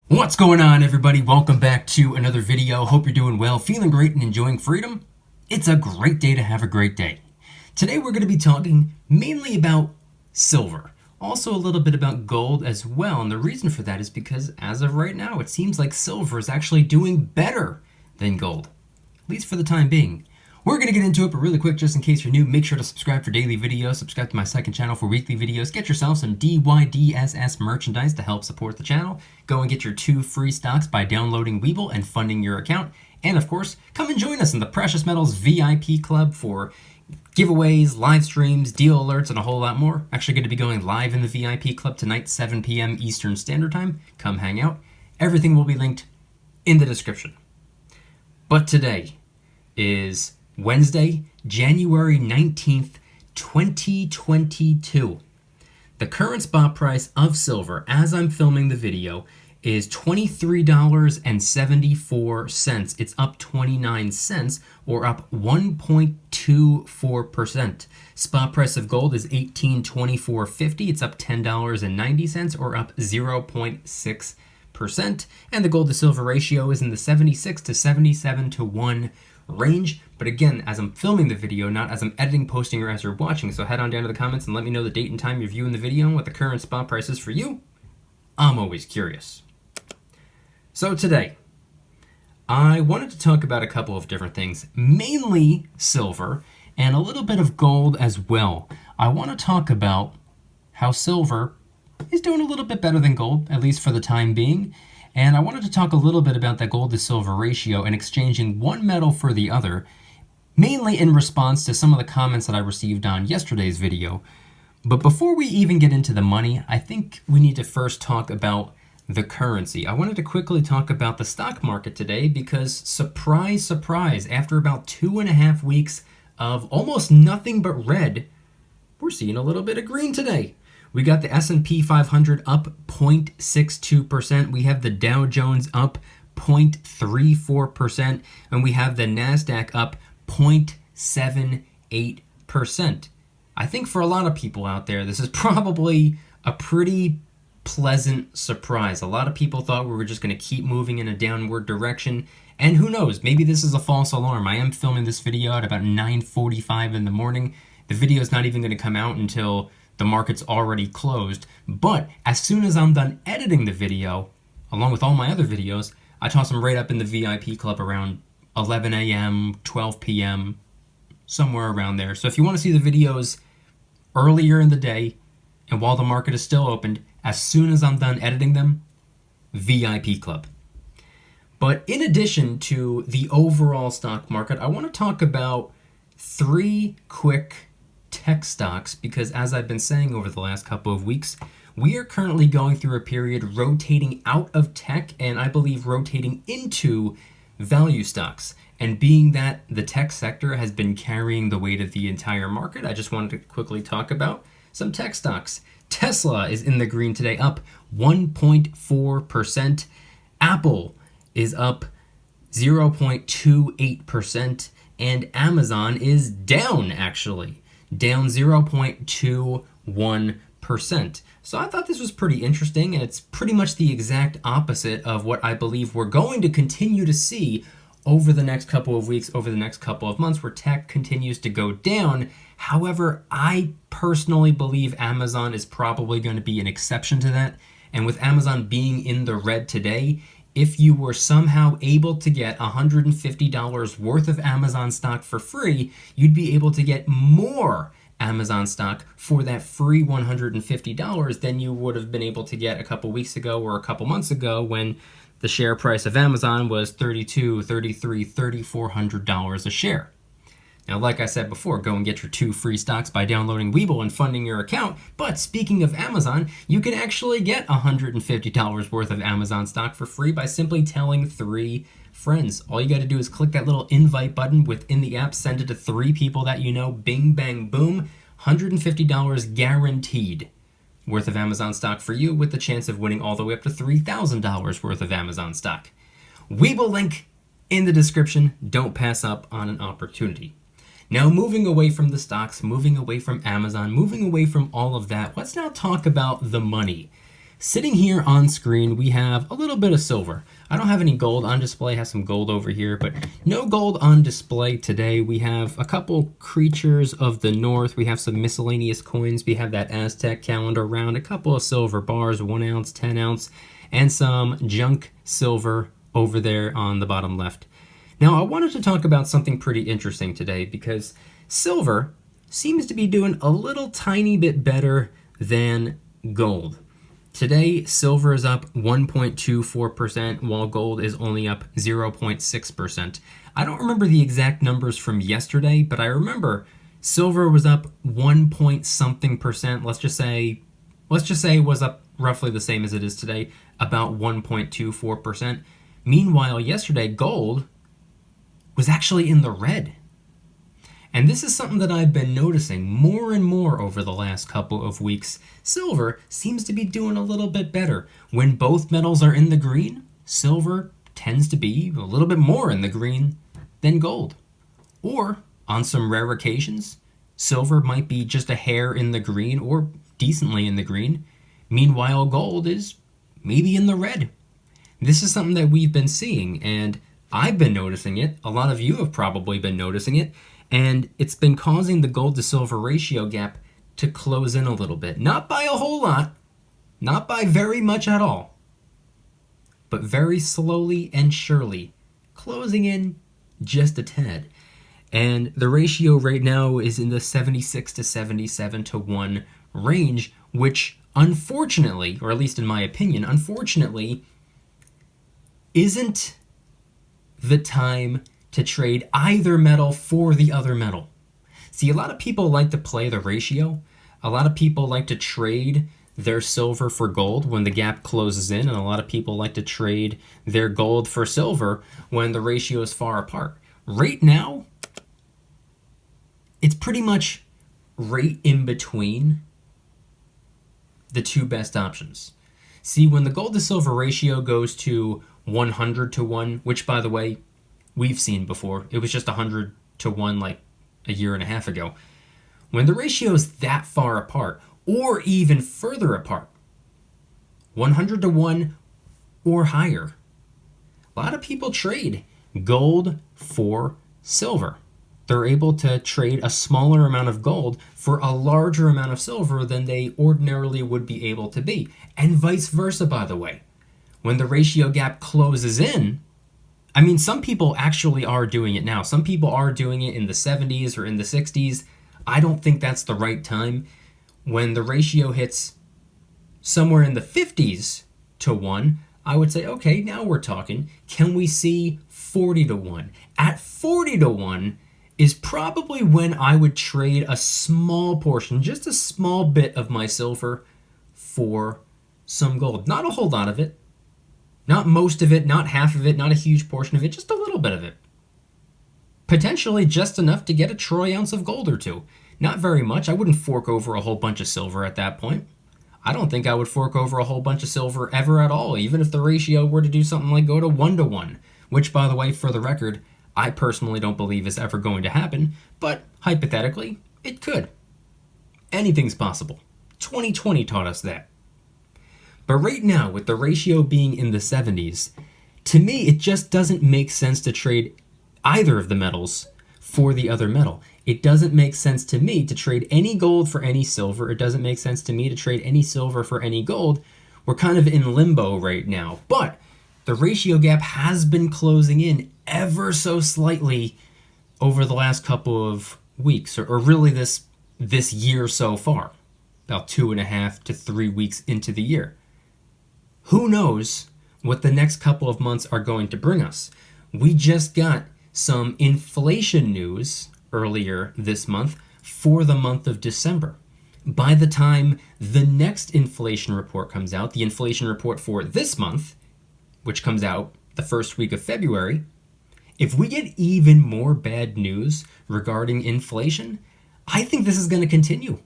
What's going on, everybody? Welcome back to another video. Hope you're doing well, feeling great, and enjoying freedom. It's a great day to have a great day. Today we're going to be talking mainly about silver, also a little bit about gold as well, and the reason for that is because as of right now it seems like silver is actually doing better than gold, at least for the time being. We're going to get into it, but really quick, just in case you're new, make sure to subscribe for daily videos, subscribe to my second channel for weekly videos, get yourself some DYDSS merchandise to help support the channel, go and get your 2 free stocks by downloading Webull and funding your account, and of course, come and join us in the Precious Metals VIP Club for giveaways, live streams, deal alerts, and a whole lot more. Actually going to be going live in the VIP Club tonight, 7 p.m. Eastern Standard Time. Come hang out. Everything will be linked in the description. But today is Wednesday, January 19th, 2022. The current spot price of silver, as I'm filming the video, is $23.74. It's up 29 cents, or up 1.24%. Spot price of gold is $18.2450. It's up $10.90, or up 0.6%. And the gold to silver ratio is in the 76 to 77 to 1 range. But again, as I'm filming the video, not as I'm editing, posting, or as you're watching, so head on down to the comments and let me know the date and time you're viewing the video and what the current spot price is for you. I'm always curious. So today, I wanted to talk about a couple of different things, mainly silver and a little bit of gold as well. I want to talk about how silver is doing a little bit better than gold, at least for the time being. And I wanted to talk a little bit about that gold to silver ratio and exchanging one metal for the other, mainly in response to some of the comments that I received on yesterday's video. But before we even get into the money, I think we need to first talk about the currency. I wanted to quickly talk about the stock market today because, surprise, surprise, after about 2.5 weeks of almost nothing but red, we're seeing a little bit of green today. We got the S&P 500 up 0.62%. We have the Dow Jones up 0.34%. And we have the NASDAQ up 0.78%. I think for a lot of people out there, this is probably a pretty pleasant surprise. A lot of people thought we were just going to keep moving in a downward direction. And who knows, maybe this is a false alarm. I am filming this video at about 9:45 in the morning. The video is not even going to come out until the market's already closed. But as soon as I'm done editing the video, along with all my other videos, I toss them right up in the VIP club around 11 a.m., 12 p.m., somewhere around there. So if you want to see the videos earlier in the day and while the market is still opened, as soon as I'm done editing them, VIP club. But in addition to the overall stock market, I want to talk about 3 quick tech stocks because, as I've been saying over the last couple of weeks, we are currently going through a period rotating out of tech and I believe rotating into value stocks. And being that the tech sector has been carrying the weight of the entire market, I just wanted to quickly talk about some tech stocks. Tesla is in the green today, up 1.4%. Apple is up 0.28%. And Amazon is down, actually, down 0.21%. So I thought this was pretty interesting, and it's pretty much the exact opposite of what I believe we're going to continue to see over the next couple of weeks, over the next couple of months, where tech continues to go down. However, I personally believe Amazon is probably going to be an exception to that. And with Amazon being in the red today, if you were somehow able to get $150 worth of Amazon stock for free, you'd be able to get more Amazon stock for that free $150 than you would have been able to get a couple weeks ago or a couple months ago when the share price of Amazon was $3,200, $3,300, $3,400 a share. Now, like I said before, go and get your 2 free stocks by downloading Webull and funding your account. But speaking of Amazon, you can actually get $150 worth of Amazon stock for free by simply telling 3 friends. All you got to do is click that little invite button within the app, send it to 3 people that you know, bing, bang, boom, $150 guaranteed worth of Amazon stock for you, with the chance of winning all the way up to $3,000 worth of Amazon stock. Webull link in the description. Don't pass up on an opportunity. Now, moving away from the stocks, moving away from Amazon, moving away from all of that, let's now talk about the money. Sitting here on screen, we have a little bit of silver. I don't have any gold on display. I have some gold over here, but no gold on display today. We have a couple creatures of the north. We have some miscellaneous coins. We have that Aztec calendar around, a couple of silver bars, 1 ounce, 10 ounce, and some junk silver over there on the bottom left. Now, I wanted to talk about something pretty interesting today because silver seems to be doing a little tiny bit better than gold. Today, silver is up 1.24%, while gold is only up 0.6%. I don't remember the exact numbers from yesterday, but I remember silver was up 1 point something percent. Let's just say it was up roughly the same as it is today, about 1.24%. Meanwhile, yesterday, gold was actually in the red. And this is something that I've been noticing more and more over the last couple of weeks. Silver seems to be doing a little bit better. When both metals are in the green, silver tends to be a little bit more in the green than gold. Or, on some rare occasions, silver might be just a hair in the green or decently in the green. Meanwhile, gold is maybe in the red. This is something that we've been seeing, and I've been noticing it. A lot of you have probably been noticing it. And it's been causing the gold to silver ratio gap to close in a little bit. Not by a whole lot, not by very much at all, but very slowly and surely closing in just a tad. And the ratio right now is in the 76 to 77 to 1 range, which unfortunately, or at least in my opinion, unfortunately, isn't the time to trade either metal for the other metal. See, a lot of people like to play the ratio. A lot of people like to trade their silver for gold when the gap closes in, and a lot of people like to trade their gold for silver when the ratio is far apart. Right now, it's pretty much right in between the two best options. See, when the gold to silver ratio goes to 100 to 1, which, by the way, we've seen before. It was just 100 to 1 like a year and a half ago. When the ratio is that far apart, or even further apart, 100 to 1 or higher, a lot of people trade gold for silver. They're able to trade a smaller amount of gold for a larger amount of silver than they ordinarily would be able to be. And vice versa, by the way. When the ratio gap closes in, I mean, some people actually are doing it now. Some people are doing it in the 70s or in the 60s. I don't think that's the right time. When the ratio hits somewhere in the 50s to 1, I would say, okay, now we're talking. Can we see 40 to 1? At 40 to 1 is probably when I would trade a small portion, just a small bit of my silver for some gold. Not a whole lot of it. Not most of it, not half of it, not a huge portion of it, just a little bit of it. Potentially just enough to get a troy ounce of gold or two. Not very much. I wouldn't fork over a whole bunch of silver at that point. I don't think I would fork over a whole bunch of silver ever at all, even if the ratio were to do something like go to 1 to 1, which, by the way, for the record, I personally don't believe is ever going to happen, but hypothetically, it could. Anything's possible. 2020 taught us that. But right now, with the ratio being in the 70s, to me, it just doesn't make sense to trade either of the metals for the other metal. It doesn't make sense to me to trade any gold for any silver. It doesn't make sense to me to trade any silver for any gold. We're kind of in limbo right now. But the ratio gap has been closing in ever so slightly over the last couple of weeks, or really this year so far, about 2.5 to 3 weeks into the year. Who knows what the next couple of months are going to bring us? We just got some inflation news earlier this month for the month of December. By the time the next inflation report comes out, the inflation report for this month, which comes out the first week of February, if we get even more bad news regarding inflation, I think this is going to continue.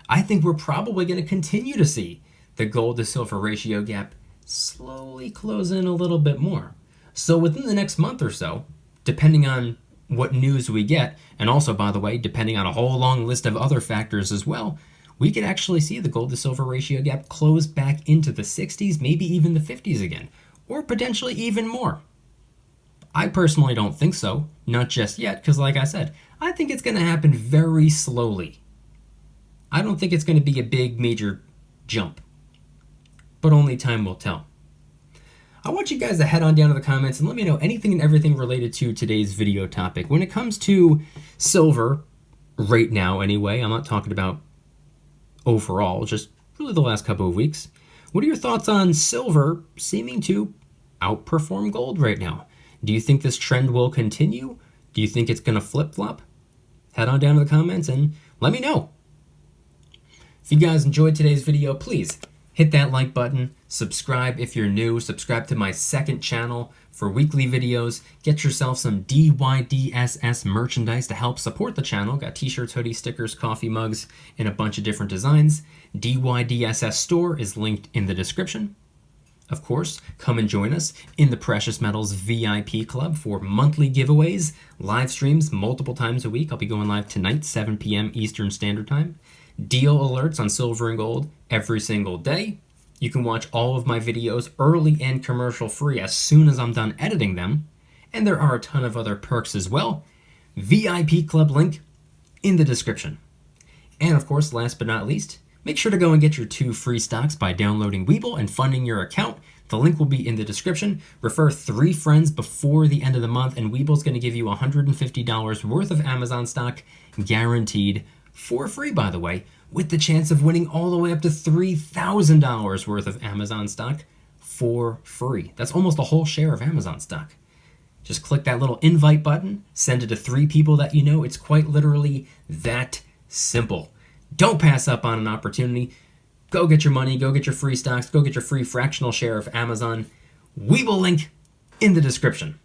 I think we're probably going to continue to see the gold to silver ratio gap slowly close in a little bit more. So within the next month or so, depending on what news we get, and also, by the way, depending on a whole long list of other factors as well, we could actually see the gold to silver ratio gap close back into the 60s, maybe even the 50s again, or potentially even more. I personally don't think so, not just yet, because like I said, I think it's going to happen very slowly. I don't think it's going to be a big major jump, but only time will tell. I want you guys to head on down to the comments and let me know anything and everything related to today's video topic. When it comes to silver, right now anyway, I'm not talking about overall, just really the last couple of weeks. What are your thoughts on silver seeming to outperform gold right now? Do you think this trend will continue? Do you think it's going to flip-flop? Head on down to the comments and let me know. If you guys enjoyed today's video, please hit that like button, subscribe if you're new, subscribe to my second channel for weekly videos, get yourself some DYDSS merchandise to help support the channel. Got t-shirts, hoodies, stickers, coffee mugs, and a bunch of different designs. DYDSS store is linked in the description. Of course, come and join us in the Precious Metals VIP Club for monthly giveaways, live streams multiple times a week. I'll be going live tonight, 7 p.m. Eastern Standard Time. Deal alerts on silver and gold every single day. You can watch all of my videos early and commercial free as soon as I'm done editing them. And there are a ton of other perks as well. VIP Club link in the description. And of course, last but not least, make sure to go and get your 2 free stocks by downloading Webull and funding your account. The link will be in the description. Refer 3 friends before the end of the month, and Webull's going to give you $150 worth of Amazon stock guaranteed for free, by the way, with the chance of winning all the way up to $3,000 worth of Amazon stock for free. That's almost a whole share of Amazon stock. Just click that little invite button, send it to 3 people that you know. It's quite literally that simple. Don't pass up on an opportunity. Go get your money, go get your free stocks, go get your free fractional share of Amazon. Webull link in the description.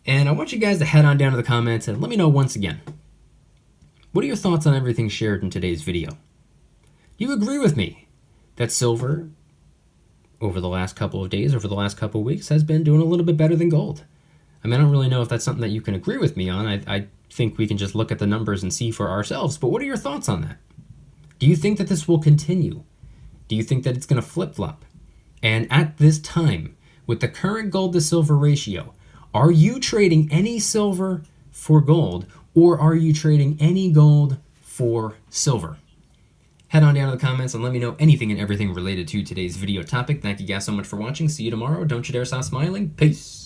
And I want you guys to head on down to the comments and let me know once again, what are your thoughts on everything shared in today's video? Do you agree with me that silver, over the last couple of days, over the last couple of weeks, has been doing a little bit better than gold? I mean, I don't really know if that's something that you can agree with me on. I think we can just look at the numbers and see for ourselves. But what are your thoughts on that? Do you think that this will continue? Do you think that it's going to flip-flop? And at this time, with the current gold to silver ratio, are you trading any silver for gold, or are you trading any gold for silver? Head on down to the comments and let me know anything and everything related to today's video topic. Thank you guys so much for watching. See you tomorrow. Don't you dare stop smiling. Peace.